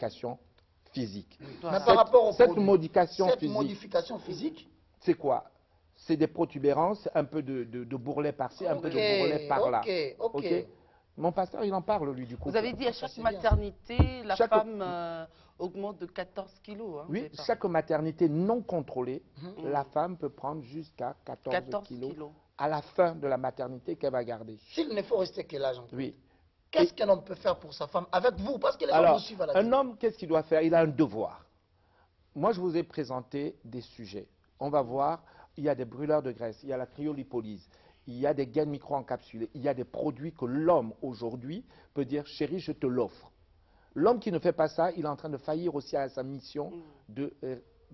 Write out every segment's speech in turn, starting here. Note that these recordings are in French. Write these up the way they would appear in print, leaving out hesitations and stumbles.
modification physique. Mais par rapport au cette produit, modification physique, c'est quoi? C'est des protubérances, un peu de bourrelet par-ci, un peu de bourrelet par-là. Ok. Mon pasteur, il en parle, lui, du coup. Vous avez dit à chaque maternité, la femme augmente de 14 kilos. Hein, oui, chaque maternité non contrôlée, la femme peut prendre jusqu'à 14 kilos à la fin de la maternité qu'elle va garder. S'il ne faut rester quel âge? Oui. Qu'est-ce qu'un homme peut faire pour sa femme avec vous? Parce que les gens vous suivent à la télé. Un homme, qu'est-ce qu'il doit faire? Il a un devoir. Moi, je vous ai présenté des sujets. On va voir, il y a des brûleurs de graisse, il y a la cryolipolyse, il y a des gaines micro-encapsulées, il y a des produits que l'homme, aujourd'hui, peut dire, chérie, je te l'offre. L'homme qui ne fait pas ça, il est en train de faillir aussi à sa mission de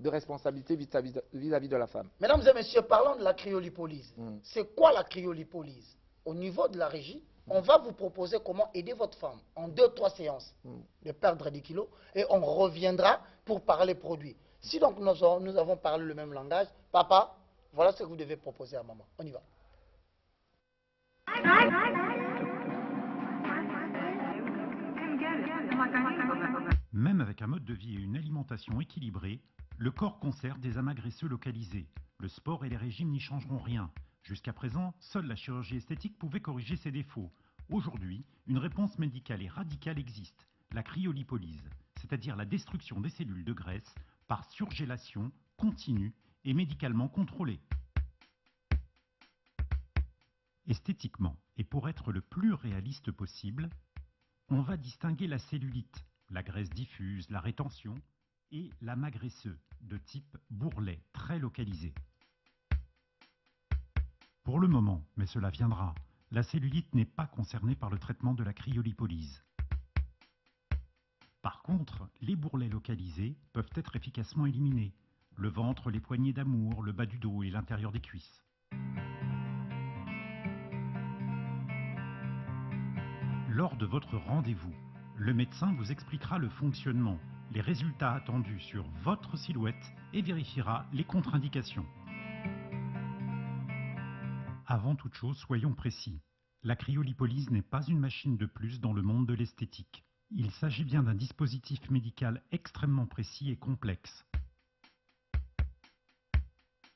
responsabilité vis-à-vis de la femme. Mesdames et messieurs, parlons de la cryolipolyse. C'est quoi la cryolipolyse? Au niveau de la régie, on va vous proposer comment aider votre femme en 2-3 séances de perdre des kilos et on reviendra pour parler produits. Si donc nous avons parlé le même langage, papa, voilà ce que vous devez proposer à maman. On y va. Même avec un mode de vie et une alimentation équilibrée, le corps conserve des amas graisseux localisés. Le sport et les régimes n'y changeront rien. Jusqu'à présent, seule la chirurgie esthétique pouvait corriger ces défauts. Aujourd'hui, une réponse médicale et radicale existe, la cryolipolyse, c'est-à-dire la destruction des cellules de graisse par surgélation continue et médicalement contrôlée. Esthétiquement, et pour être le plus réaliste possible, on va distinguer la cellulite, la graisse diffuse, la rétention, et l'amas graisseux, de type bourrelet, très localisé. Pour le moment, mais cela viendra, la cellulite n'est pas concernée par le traitement de la cryolipolyse. Par contre, les bourrelets localisés peuvent être efficacement éliminés. Le ventre, les poignées d'amour, le bas du dos et l'intérieur des cuisses. Lors de votre rendez-vous, le médecin vous expliquera le fonctionnement, les résultats attendus sur votre silhouette et vérifiera les contre-indications. Avant toute chose, soyons précis. La cryolipolyse n'est pas une machine de plus dans le monde de l'esthétique. Il s'agit bien d'un dispositif médical extrêmement précis et complexe.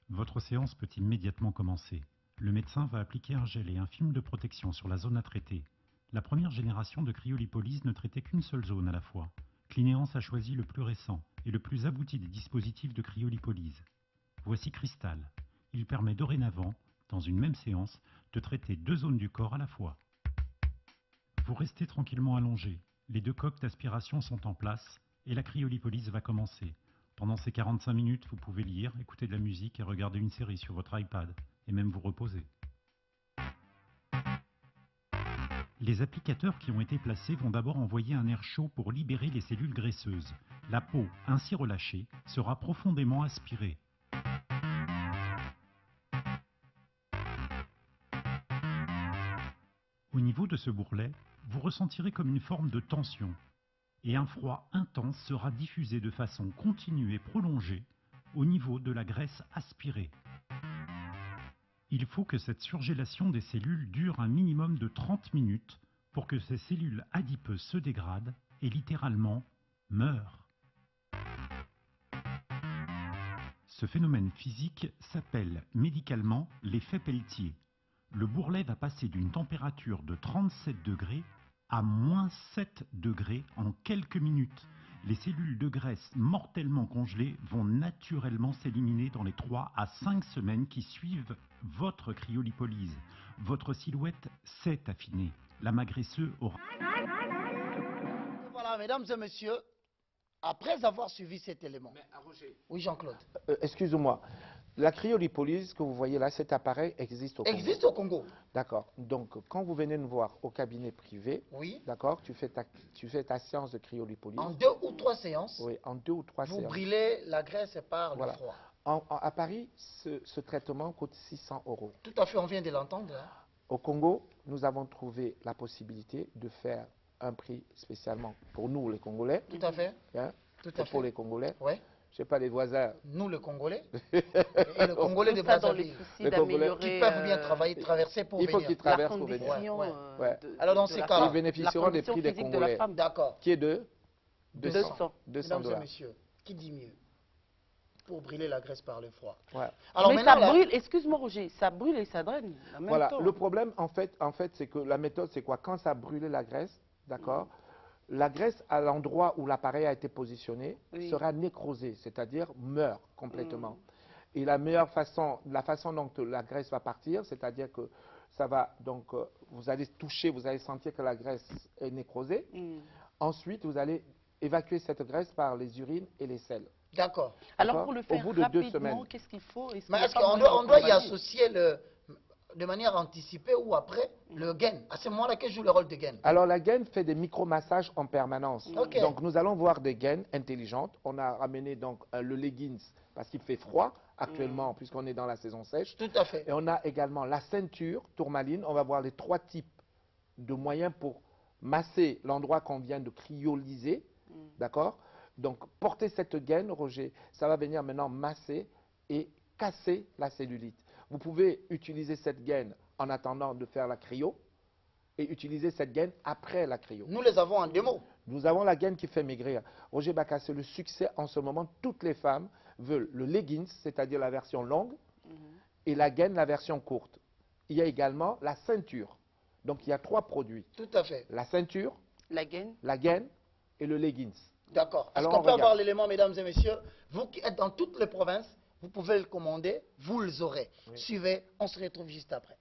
Votre séance peut immédiatement commencer. Le médecin va appliquer un gel et un film de protection sur la zone à traiter. La première génération de cryolipolyse ne traitait qu'une seule zone à la fois. Clinéance a choisi le plus récent et le plus abouti des dispositifs de cryolipolyse. Voici Cristal. Il permet dorénavant, dans une même séance, de traiter 2 zones du corps à la fois. Vous restez tranquillement allongé. Les 2 coques d'aspiration sont en place et la cryolipolyse va commencer. Pendant ces 45 minutes, vous pouvez lire, écouter de la musique et regarder une série sur votre iPad, et même vous reposer. Les applicateurs qui ont été placés vont d'abord envoyer un air chaud pour libérer les cellules graisseuses. La peau, ainsi relâchée, sera profondément aspirée. Au niveau de ce bourrelet, vous ressentirez comme une forme de tension, et un froid intense sera diffusé de façon continue et prolongée au niveau de la graisse aspirée. Il faut que cette surgélation des cellules dure un minimum de 30 minutes pour que ces cellules adipeuses se dégradent et littéralement meurent. Ce phénomène physique s'appelle médicalement l'effet Pelletier. Le bourrelet va passer d'une température de 37 degrés à -7 degrés en quelques minutes. Les cellules de graisse mortellement congelées vont naturellement s'éliminer dans les 3 à 5 semaines qui suivent votre cryolipolyse. Votre silhouette s'est affinée. L'amas graisseux aura... Voilà, mesdames et messieurs, après avoir suivi cet élément. Mais, Roger, oui, Jean-Claude. Excusez-moi. La cryolipolyse que vous voyez là, cet appareil existe au Congo. Existe au Congo. D'accord. Donc, quand vous venez nous voir au cabinet privé, oui. D'accord, tu fais ta séance de cryolipolyse. En 2 ou 3 séances. Oui, en 2 ou 3 séances. Vous brûlez la graisse par le froid. À Paris, ce traitement coûte 600 €. Tout à fait, on vient de l'entendre. Hein. Au Congo, nous avons trouvé la possibilité de faire un prix spécialement pour nous, les Congolais. Tout à fait. Hein, tout à fait. Pour les Congolais. Oui. Je ne sais pas, les voisins. Nous, les Congolais. Et les Congolais de Brazzaville. Les Congolais qui peuvent bien travailler, traverser pour venir. Il faut qu'ils traversent pour venir. Alors, dans ces cas-là, ils bénéficieront des prix des Congolais. D'accord. Qui est de 200. 200 Mesdames et dollars. messieurs, qui dit mieux pour brûler la graisse par le froid? Ouais. Alors Mais maintenant, ça là, brûle, excuse-moi Roger, ça brûle et ça draine en même Voilà, temps. le problème, en fait c'est que la méthode, c'est quoi? Quand ça a brûlé la graisse, d'accord, la graisse, à l'endroit où l'appareil a été positionné, Oui. sera nécrosée, c'est-à-dire meurt complètement. Et la meilleure façon, la façon dont la graisse va partir, c'est-à-dire que ça va, donc, vous allez toucher, vous allez sentir que la graisse est nécrosée. Ensuite, vous allez évacuer cette graisse par les urines et les selles. d'accord. Alors D'accord. pour le Au faire bout de 2 rapidement, semaines. qu'est-ce qu'il faut? Est-ce Mais qu'il y a est-ce pas qu'on moyen doit, de on doit y travailler? associer de manière anticipée ou après le gain? À ce moment-là, quel joue le rôle de gain? Alors la gaine fait des micro-massages en permanence. Ok. Donc nous allons voir des gaines intelligentes. On a ramené donc le leggings parce qu'il fait froid actuellement puisqu'on est dans la saison sèche. Tout à fait. Et on a également la ceinture tourmaline. On va voir les 3 types de moyens pour masser l'endroit qu'on vient de cryoliser. D'accord? Donc porter cette gaine, Roger, ça va venir maintenant masser et casser la cellulite. Vous pouvez utiliser cette gaine en attendant de faire la cryo et utiliser cette gaine après la cryo. Nous les avons en démo. Nous avons la gaine qui fait maigrir. Roger Bacca, c'est le succès en ce moment. Toutes les femmes veulent le leggings, c'est-à-dire la version longue, et la gaine, la version courte. Il y a également la ceinture. Donc il y a 3 produits. Tout à fait. La ceinture, La gaine? la gaine et le leggings. D'accord. Est-ce Alors, qu'on on peut avoir regarde. l'élément, mesdames et messieurs? Vous qui êtes dans toutes les provinces, vous pouvez le commander, vous les aurez. Suivez, on se retrouve juste après.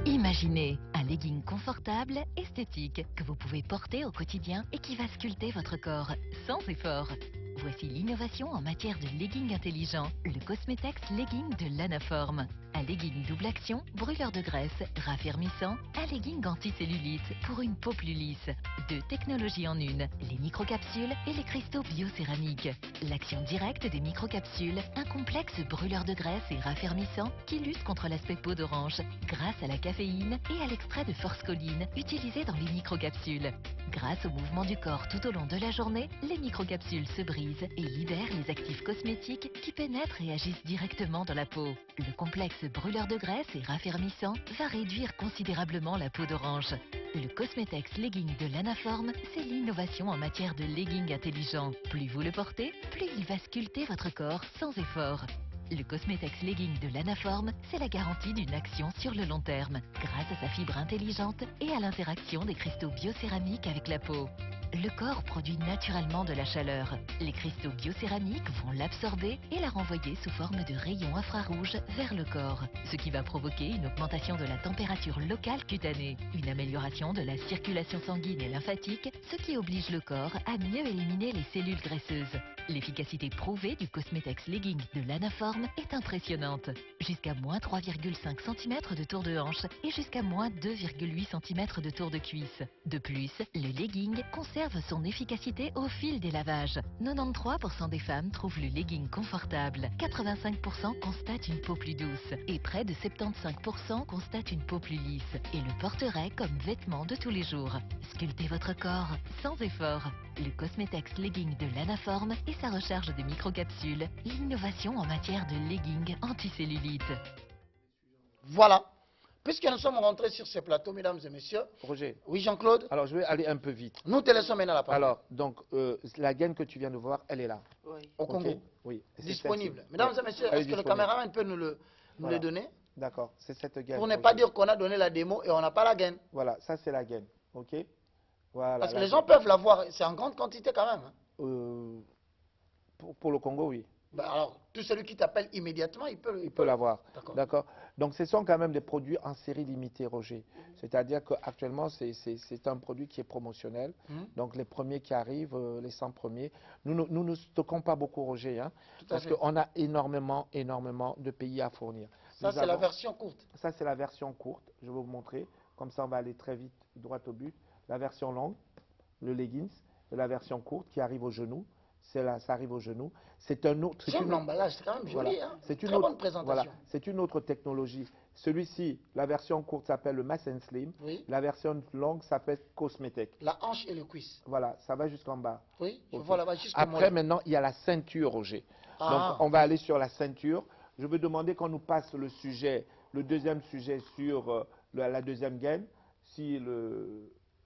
Imaginez un legging confortable, esthétique, que vous pouvez porter au quotidien et qui va sculpter votre corps sans effort. Voici l'innovation en matière de legging intelligent, le Cosmetex Legging de l'Anaform. Un legging double action, brûleur de graisse, raffermissant, un legging anti-cellulite pour une peau plus lisse. 2 technologies en une, les microcapsules et les cristaux biocéramiques. L'action directe des microcapsules, un complexe brûleur de graisse et raffermissant qui lutte contre l'aspect peau d'orange grâce à la caféine et à l'extrait de forscoline utilisé dans les microcapsules. Grâce au mouvement du corps tout au long de la journée, les microcapsules se brisent et libèrent les actifs cosmétiques qui pénètrent et agissent directement dans la peau. Le complexe brûleur de graisse et raffermissant va réduire considérablement la peau d'orange. Le Cosmetex Legging de l'Anaform, c'est l'innovation en matière de legging intelligent. Plus vous le portez, plus il va sculpter votre corps sans effort. Le Cosmetex Legging de l'Anaform, c'est la garantie d'une action sur le long terme, grâce à sa fibre intelligente et à l'interaction des cristaux biocéramiques avec la peau. Le corps produit naturellement de la chaleur. Les cristaux biocéramiques vont l'absorber et la renvoyer sous forme de rayons infrarouges vers le corps, ce qui va provoquer une augmentation de la température locale cutanée, une amélioration de la circulation sanguine et lymphatique, ce qui oblige le corps à mieux éliminer les cellules graisseuses. L'efficacité prouvée du Cosmetex Legging de l'Anaform est impressionnante. Jusqu'à moins 3,5 cm de tour de hanche et jusqu'à moins 2,8 cm de tour de cuisse. De plus, le legging conserve son efficacité au fil des lavages. 93% des femmes trouvent le legging confortable, 85% constatent une peau plus douce et près de 75% constatent une peau plus lisse et le porteraient comme vêtement de tous les jours. Sculptez votre corps sans effort. Le Cosmetex Legging de l'Anaform et sa recharge de microcapsules, l'innovation en matière de legging anti-cellulite. Voilà. Puisque nous sommes rentrés sur ce plateau, mesdames et messieurs. Roger, Oui, Jean-Claude? alors je vais aller un peu vite. Nous te laissons maintenant la parole. Alors, donc, la gaine que tu viens de voir, elle est là. Oui. Au Ok. Congo. Oui. C'est Disponible. celle-ci. Mesdames Ouais. et messieurs, Elle est est-ce que le disponible. caméraman peut nous le Voilà. donner? D'accord, c'est cette gaine. Pour ne Roger. pas dire qu'on a donné la démo et on n'a pas la gaine. Voilà, ça c'est la gaine. Ok. Voilà. Parce que la les gens gaine. peuvent l'avoir, c'est en grande quantité quand même. Hein. Pour le Congo, oui. Ben alors, tout celui qui t'appelle immédiatement, il peut Il peut l'avoir. D'accord. D'accord. Donc, ce sont quand même des produits en série limitée, Roger. C'est-à-dire qu'actuellement, c'est un produit qui est promotionnel. Donc, les premiers qui arrivent, les 100 premiers. Nous ne stockons pas beaucoup, Roger, hein, Tout à parce fait. qu'on a énormément de pays à fournir. Ça, Nous c'est la avons- version courte. Ça, c'est la version courte. Je vais vous montrer. Comme ça, on va aller très vite, droit au but. La version longue, le leggings, et la version courte qui arrive au genou. Ça arrive au genou. C'est un autre. J'aime l'emballage, c'est quand même joli. Voilà. Hein. C'est une Très autre, bonne présentation. voilà. C'est une autre technologie. Celui-ci, la version courte s'appelle le Mass and Slim. Oui. La version longue s'appelle Cosmetec. La hanche et le cuisse. Voilà, ça va jusqu'en bas. Oui, je Ok. vois là-bas jusqu'au Après, mollet. maintenant, il y a la ceinture, Roger. Ah. Donc, on va aller sur la ceinture. Je vais demander qu'on nous passe le sujet, le deuxième sujet sur la deuxième gaine. Si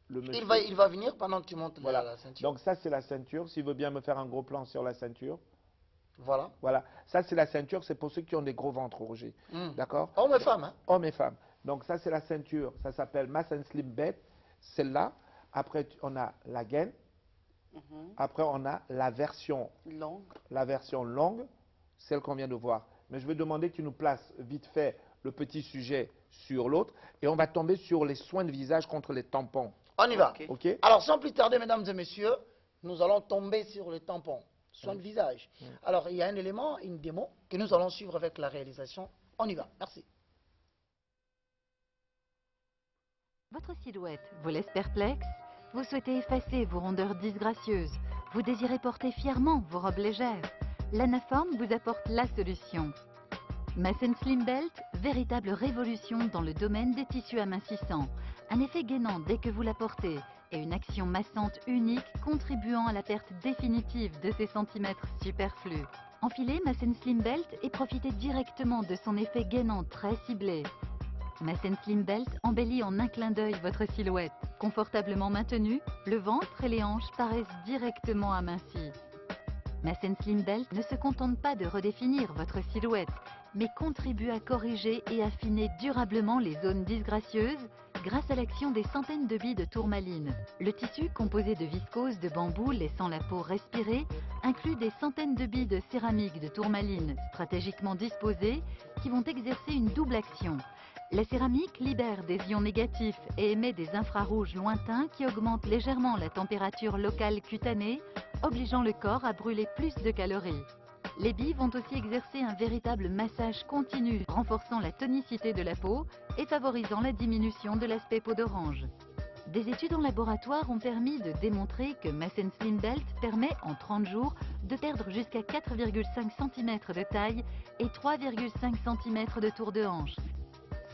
le monsieur. Il va venir pendant que tu montes Voilà. la ceinture. Donc ça, c'est la ceinture. S'il veut bien me faire un gros plan sur la ceinture. Voilà. Voilà. Ça, c'est la ceinture. C'est pour ceux qui ont des gros ventres, Roger. D'accord? Hommes et femmes, hein? Hommes et femmes. Donc ça, c'est la ceinture. Ça s'appelle Mass and Slim Belt. Celle-là. Après, on a la gaine. Après, on a la version longue, celle qu'on vient de voir. Mais je vais demander que tu nous places vite fait le petit sujet sur l'autre. Et on va tomber sur les soins de visage contre les tampons. On y va. OK? Alors, sans plus tarder, mesdames et messieurs, nous allons tomber sur les tampons. Soins de visage. Alors, il y a un élément, une démo, que nous allons suivre avec la réalisation. On y va. Merci. Votre silhouette vous laisse perplexe? Vous souhaitez effacer vos rondeurs disgracieuses? Vous désirez porter fièrement vos robes légères? L'Anaform vous apporte la solution. Mass & Slim Belt, véritable révolution dans le domaine des tissus amincissants. Un effet gainant dès que vous la portez et une action massante unique contribuant à la perte définitive de ces centimètres superflus. Enfilez Mass & Slim Belt et profitez directement de son effet gainant très ciblé. Mass & Slim Belt embellit en un clin d'œil votre silhouette. Confortablement maintenue, le ventre et les hanches paraissent directement amincis. Mass & Slim Belt ne se contente pas de redéfinir votre silhouette, mais contribue à corriger et affiner durablement les zones disgracieuses grâce à l'action des centaines de billes de tourmaline. Le tissu, composé de viscose de bambou laissant la peau respirer, inclut des centaines de billes de céramique de tourmaline stratégiquement disposées qui vont exercer une double action. La céramique libère des ions négatifs et émet des infrarouges lointains qui augmentent légèrement la température locale cutanée, obligeant le corps à brûler plus de calories. Les billes vont aussi exercer un véritable massage continu, renforçant la tonicité de la peau et favorisant la diminution de l'aspect peau d'orange. Des études en laboratoire ont permis de démontrer que Mass & Slim Belt permet en 30 jours de perdre jusqu'à 4,5 cm de taille et 3,5 cm de tour de hanche.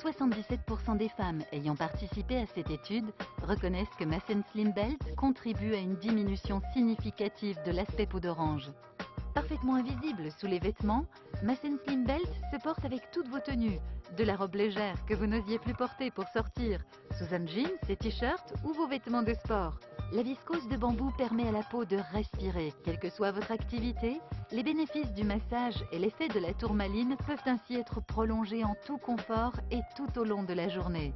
77% des femmes ayant participé à cette étude reconnaissent que Mass & Slim Belt contribue à une diminution significative de l'aspect peau d'orange. Parfaitement invisible sous les vêtements, Mass & Slim Belt se porte avec toutes vos tenues, de la robe légère que vous n'osiez plus porter pour sortir, sous un jean, ses t-shirts ou vos vêtements de sport. La viscose de bambou permet à la peau de respirer, quelle que soit votre activité. Les bénéfices du massage et l'effet de la tourmaline peuvent ainsi être prolongés en tout confort et tout au long de la journée.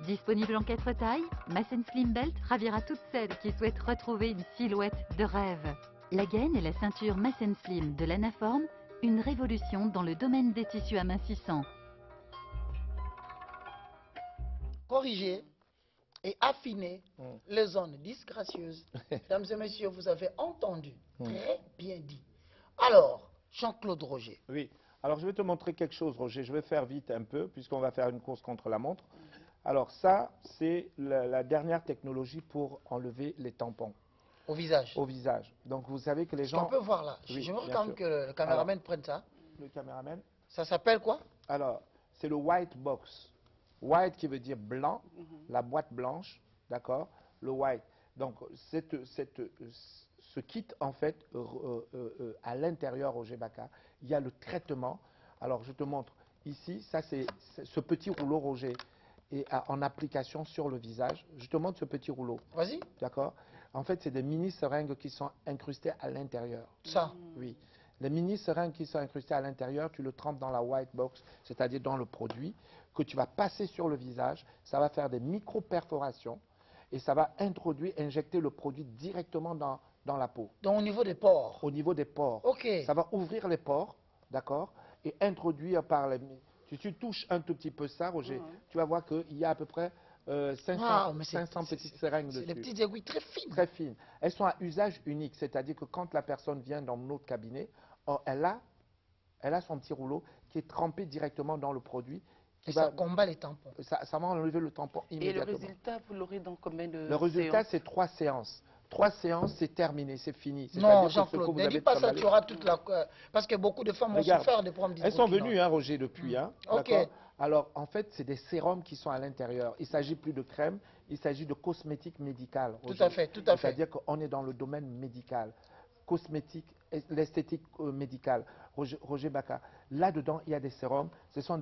Disponible en 4 tailles, Mass & Slim Belt ravira toutes celles qui souhaitent retrouver une silhouette de rêve. La gaine et la ceinture Mass & Slim de l'Anaform, une révolution dans le domaine des tissus amincissants. Corriger et affiner les zones disgracieuses. Mesdames et messieurs, vous avez entendu, très bien dit. Alors, Jean-Claude Roger. Oui. Alors, je vais te montrer quelque chose, Roger. Je vais faire vite un peu, puisqu'on va faire une course contre la montre. Alors, ça, c'est la dernière technologie pour enlever les tampons. Au visage. Au visage. Donc, vous savez que les gens... On peut voir là. Oui, J'aimerais bien quand même sûr. que le caméraman prenne ça. Le caméraman. Ça s'appelle quoi? Alors, c'est le white box. White qui veut dire blanc, la boîte blanche, d'accord? Le white. Donc, ce kit, en fait, à l'intérieur, Roger Baka, il y a le traitement. Alors, je te montre ici, ça c'est ce petit rouleau, Roger, est en application sur le visage. Je te montre ce petit rouleau. Vas-y. D'accord? En fait, c'est des mini-seringues qui sont incrustées à l'intérieur. Ça? Oui. Les mini-seringues qui sont incrustées à l'intérieur, tu le trempes dans la white box, c'est-à-dire dans le produit, que tu vas passer sur le visage. Ça va faire des micro-perforations et ça va injecter le produit directement dans la peau. Donc au niveau des pores? Au niveau des pores. Ok. Ça va ouvrir les pores, d'accord? Et introduire par les... Si tu touches un tout petit peu ça, Roger, tu vas voir qu'il y a à peu près 500 petites seringues dessus. C'est des petites aiguilles très fines. Très fines. Elles sont à usage unique, c'est-à-dire que quand la personne vient dans notre cabinet, elle a son petit rouleau qui est trempé directement dans le produit. Et ça combat les tampons. Ça va enlever le tampon immédiatement. Et le résultat, vous l'aurez dans combien de séances? Le résultat, c'est 3 séances. 3 séances, c'est terminé, c'est fini. Non, Jean-Claude, ne dis pas ça, tu auras toute la... Parce que beaucoup de femmes ont souffert des problèmes d'hypothymie. Elles sont venues, hein, Roger, depuis. Hein, ok. Alors, en fait, c'est des sérums qui sont à l'intérieur. Il ne s'agit plus de crème, il s'agit de cosmétique médicale. Tout à fait, tout à fait. C'est-à-dire qu'on est dans le domaine médical, cosmétique, l'esthétique médicale. Roger Baka, là-dedans, il y a des sérums. Ce sont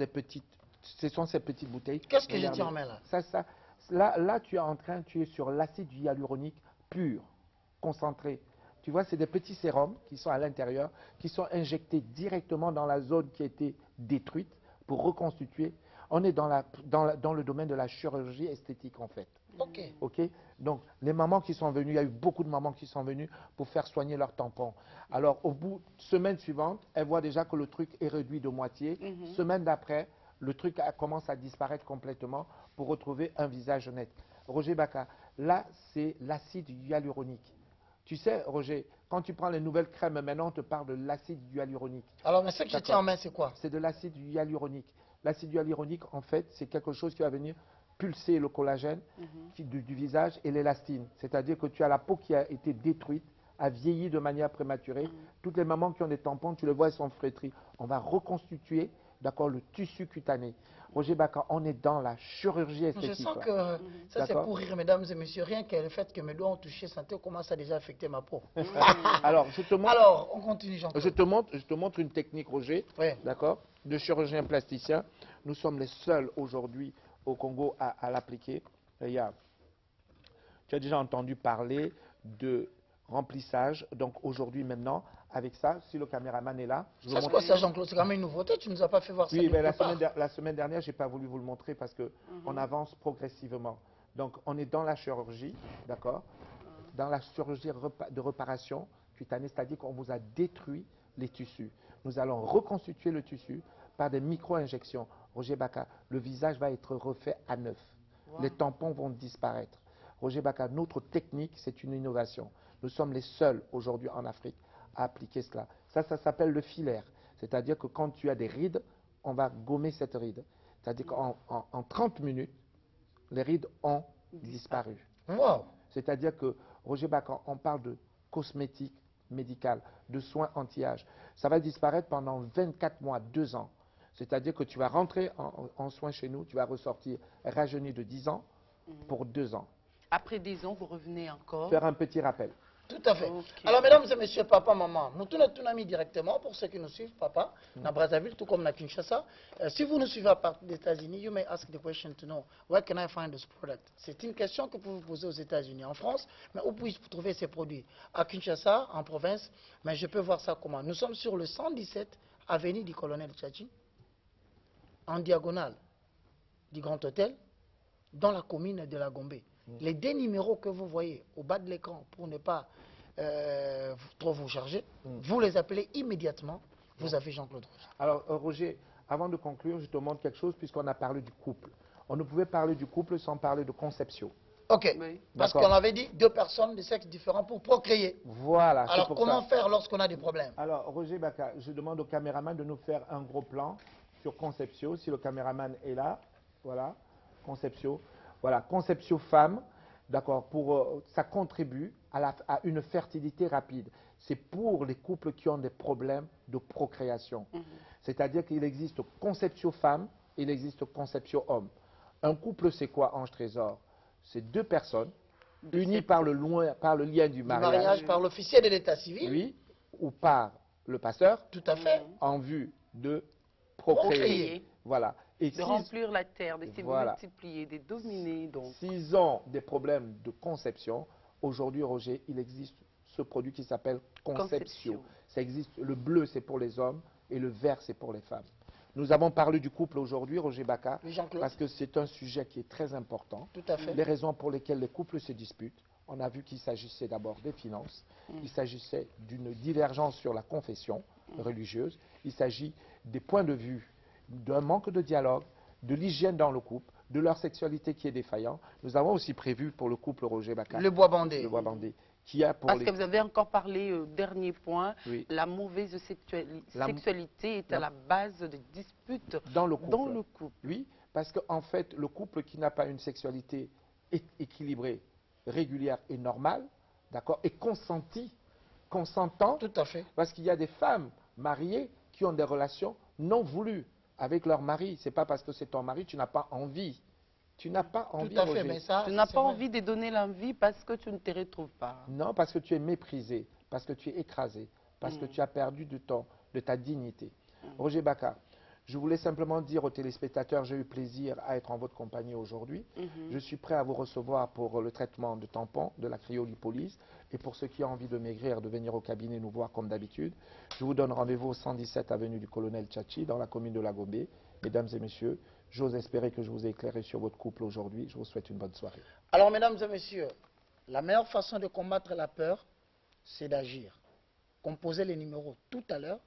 ces petites bouteilles. Qu'est-ce que je tiens en main là? Là, tu es sur l'acide hyaluronique pur, concentré. Tu vois, c'est des petits sérums qui sont à l'intérieur, qui sont injectés directement dans la zone qui a été détruite pour reconstituer. On est dans le domaine de la chirurgie esthétique, en fait. Ok. Ok. Donc, les mamans qui sont venues, il y a eu beaucoup de mamans qui sont venues pour faire soigner leurs tampons. Alors, au bout de semaine suivante, elles voient déjà que le truc est réduit de moitié. Semaine d'après, le truc commence à disparaître complètement pour retrouver un visage net. Roger Baka, là, c'est l'acide hyaluronique. Tu sais, Roger, quand tu prends les nouvelles crèmes, maintenant, on te parle de l'acide hyaluronique. Alors, mais ce que je tiens en main, c'est quoi? C'est de l'acide hyaluronique. L'acide hyaluronique, en fait, c'est quelque chose qui va venir pulser le collagène du visage et l'élastine. C'est-à-dire que tu as la peau qui a été détruite, a vieilli de manière prématurée. Toutes les mamans qui ont des tampons, tu les vois, elles sont flétries. On va reconstituer, d'accord, le tissu cutané. Roger Baka, on est dans la chirurgie esthétique. Je sens que ça, c'est pour rire, mesdames et messieurs. Rien que le fait que mes doigts ont touché santé commence à déjà affecter ma peau. Alors, on continue, Jean-Claude. Je te montre une technique, Roger, d'accord, de chirurgien plasticien. Nous sommes les seuls aujourd'hui au Congo à l'appliquer. Regarde, tu as déjà entendu parler de remplissage. Donc aujourd'hui, maintenant, avec ça, si le caméraman est là... C'est quoi ça, Jean-Claude? C'est quand même une nouveauté, tu ne nous as pas fait voir ça. Oui, mais la semaine dernière, je n'ai pas voulu vous le montrer parce qu'on avance progressivement. Donc on est dans la chirurgie, d'accord, dans la chirurgie de réparation cutanée, c'est-à-dire qu'on vous a détruit les tissus. Nous allons reconstituer le tissu par des micro-injections. Roger Baka, le visage va être refait à neuf. Les tampons vont disparaître. Roger Baka, notre technique, c'est une innovation. Nous sommes les seuls aujourd'hui en Afrique à appliquer cela. Ça s'appelle le filaire. C'est-à-dire que quand tu as des rides, on va gommer cette ride. C'est-à-dire qu'en 30 minutes, les rides ont disparu. Wow. C'est-à-dire que, Roger Baka, on parle de cosmétique médicale, de soins anti-âge. Ça va disparaître pendant 24 mois, 2 ans. C'est-à-dire que tu vas rentrer en soins chez nous, tu vas ressortir rajeuni de 10 ans pour 2 ans. Après 10 ans, vous revenez encore. Faire un petit rappel. Tout à fait. Alors, mesdames et messieurs, papa, maman, nous tous mis directement, pour ceux qui nous suivent, papa, na Brazzaville, tout comme na Kinshasa. Si vous nous suivez à partir des États-Unis, you may ask the question to know, where can I find this product? C'est une question que vous pouvez poser aux États-Unis, en France, mais où puis-je trouver ces produits? À Kinshasa, en province, mais je peux voir ça comment? Nous sommes sur le 117 avenue du Colonel Tchachi, en diagonale du Grand Hôtel, dans la commune de la Gombe. Les 2 numéros que vous voyez au bas de l'écran, pour ne pas trop vous charger, vous les appelez immédiatement, vous avez Jean-Claude Roger. Alors, Roger, avant de conclure, je te montre quelque chose, puisqu'on a parlé du couple. On ne pouvait parler du couple sans parler de conception. Ok, parce qu'on avait dit 2 personnes de sexes différents pour procréer. Voilà. Alors, comment faire lorsqu'on a des problèmes? Alors, Roger Baka, je demande au caméraman de nous faire un gros plan sur Conceptio, si le caméraman est là. Voilà, Conceptio. Voilà, Conceptio femme, d'accord, ça contribue à une fertilité rapide. C'est pour les couples qui ont des problèmes de procréation. C'est-à-dire qu'il existe Conceptio femme, il existe Conceptio homme. Un couple, c'est quoi, Ange Trésor? C'est 2 personnes unies par le lien du mariage. Par l'officier de l'état civil. Oui, ou par le pasteur. Tout à fait. En vue de procréer. Voilà. Et de remplir la terre, de se multiplier, de dominer. S'ils ont des problèmes de conception, aujourd'hui, Roger, il existe ce produit qui s'appelle Conceptio. Ça existe, le bleu, c'est pour les hommes et le vert, c'est pour les femmes. Nous avons parlé du couple aujourd'hui, Roger Baka, parce que c'est un sujet qui est très important. Tout à fait. Les raisons pour lesquelles les couples se disputent. On a vu qu'il s'agissait d'abord des finances, il s'agissait d'une divergence sur la confession religieuse, il s'agit des points de vue, d'un manque de dialogue, de l'hygiène dans le couple, de leur sexualité qui est défaillante. Nous avons aussi prévu pour le couple Roger Baka. Le bois bandé. Le bois bandé. Qui a pour Parce que vous avez encore parlé, dernier point, oui. La mauvaise sexualité est à la base des disputes dans le couple. Oui, parce qu'en fait, le couple qui n'a pas une sexualité équilibrée, régulière et normale, d'accord, et consentant. Tout à fait. Parce qu'il y a des femmes mariées qui ont des relations non voulues avec leur mari. Ce n'est pas parce que c'est ton mari, tu n'as pas envie. Tu n'as pas envie, tout à fait, mais ça, tu n'as pas envie de donner l'envie parce que tu ne te retrouves pas. Non, parce que tu es méprisé, parce que tu es écrasé, parce que tu as perdu de ta dignité. Roger Baka, Je voulais simplement dire aux téléspectateurs, j'ai eu plaisir à être en votre compagnie aujourd'hui. Je suis prêt à vous recevoir pour le traitement de tampons, de la cryolipolyse. Et pour ceux qui ont envie de maigrir, de venir au cabinet nous voir comme d'habitude. Je vous donne rendez-vous au 117 avenue du Colonel Tchachi, dans la commune de Lagobé. Mesdames et messieurs, j'ose espérer que je vous ai éclairé sur votre couple aujourd'hui. Je vous souhaite une bonne soirée. Alors, mesdames et messieurs, la meilleure façon de combattre la peur, c'est d'agir. Composez les numéros tout à l'heure.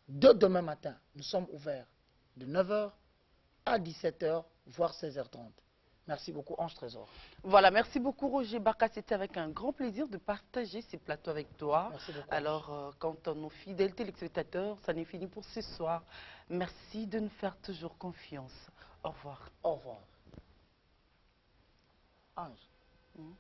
De demain matin, nous sommes ouverts de 9h à 17h, voire 16h30. Merci beaucoup, Ange Trésor. Voilà, merci beaucoup Roger Barka. C'était avec un grand plaisir de partager ces plateaux avec toi. Merci beaucoup. Alors, quant à nos fidèles téléspectateurs, ça n'est fini pour ce soir. Merci de nous faire toujours confiance. Au revoir. Au revoir. Ange.